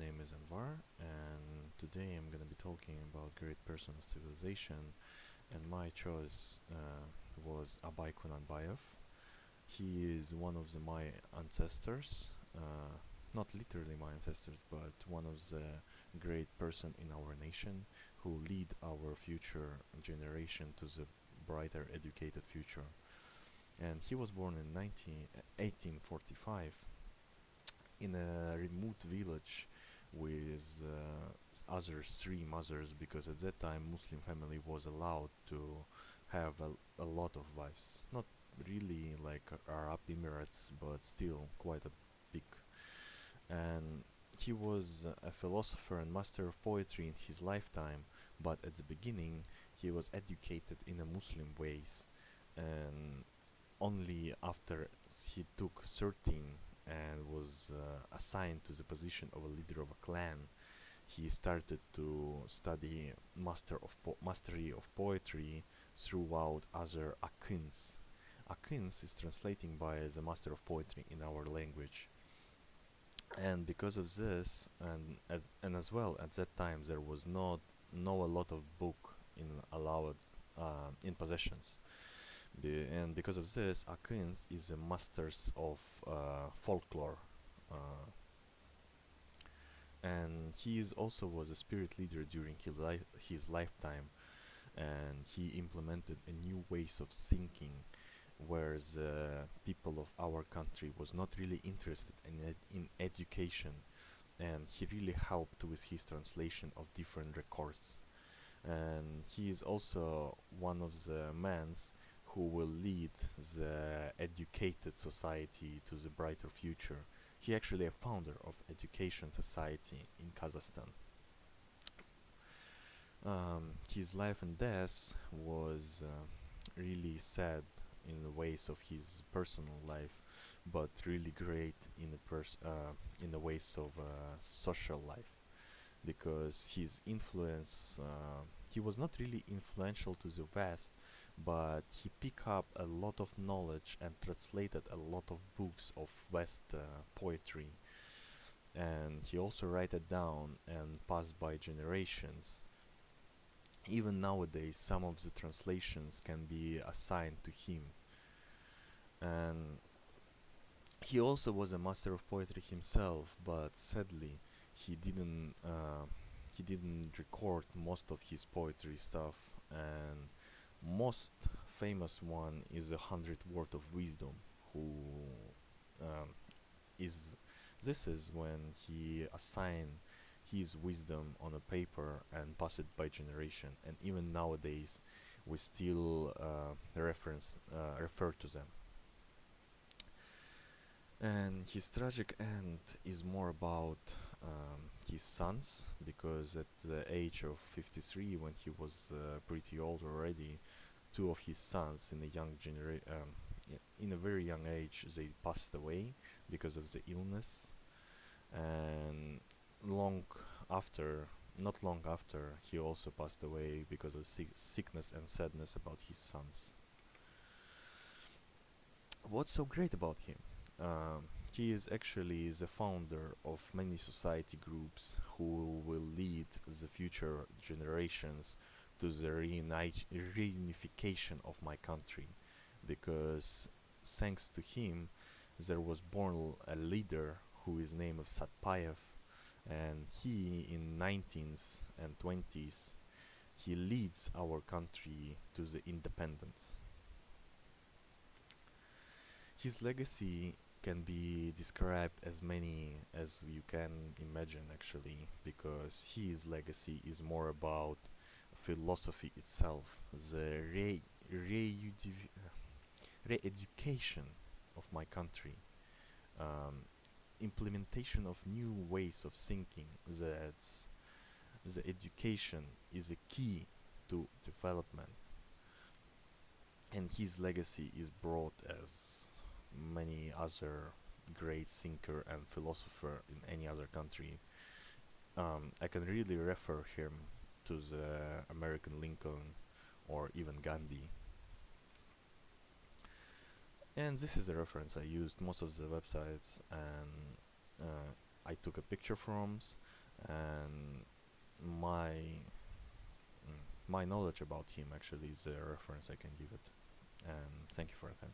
name is Anvar, and today I'm gonna be talking about great person of civilization. And my choice was Abay Kunanbayev. He is one of my ancestors, not literally my ancestors, but one of the great person in our nation who lead our future generation to the brighter, educated future. And he was born in 1845 in a remote village with other three mothers, because at that time Muslim family was allowed to have a lot of wives, not really like Arab Emirates, but still quite a big. And he was a philosopher and master of poetry in his lifetime, but at the beginning he was educated in a Muslim ways, and only after he took 13 and was assigned to the position of a leader of a clan, he started to study mastery of poetry throughout other akins. Akins is translating by the master of poetry in our language. And because of this, and as well at that time there was not no a lot of book in allowed in possessions. And because of this, Akins is a masters of folklore, uh, and he is also was a spirit leader during his lifetime, and he implemented a new ways of thinking, where the people of our country was not really interested in education, and he really helped with his translation of different records. And he is also one of the mans who will lead the educated society to the brighter future. He actually a founder of Education Society in Kazakhstan. His life and death was really sad in the ways of his personal life, but really great in in the ways of social life, because his influence, he was not really influential to the West, but he picked up a lot of knowledge and translated a lot of books of West poetry, and he also write it down and passed by generations. Even nowadays some of the translations can be assigned to him. And he also was a master of poetry himself, but sadly he didn't record most of his poetry stuff. And most famous one is a hundred word of wisdom, who um, is this is when he assigned his wisdom on a paper and pass it by generation, and even nowadays we still refer to them. And his tragic end is more about his sons, because at the age of 53, when he was pretty old already, two of his sons in a in a very young age they passed away because of the illness. And long after, not long after, he also passed away because of sickness and sadness about his sons. What's so great about him? He is actually the founder of many society groups who will lead the future generations to the reunification of my country, because thanks to him there was born a leader who is named of Satpayev, and he in 19th and 20s he leads our country to the independence. His legacy can be described as many as you can imagine, actually, because his legacy is more about philosophy itself, the re-education of my country, um, implementation of new ways of thinking, that the education is a key to development. And his legacy is brought as many other great thinker and philosopher in any other country. I can really refer him to the American Lincoln or even Gandhi. And this is a reference I used most of the websites, and I took a picture from, and my my knowledge about him actually is a reference I can give it. And thank you for attention.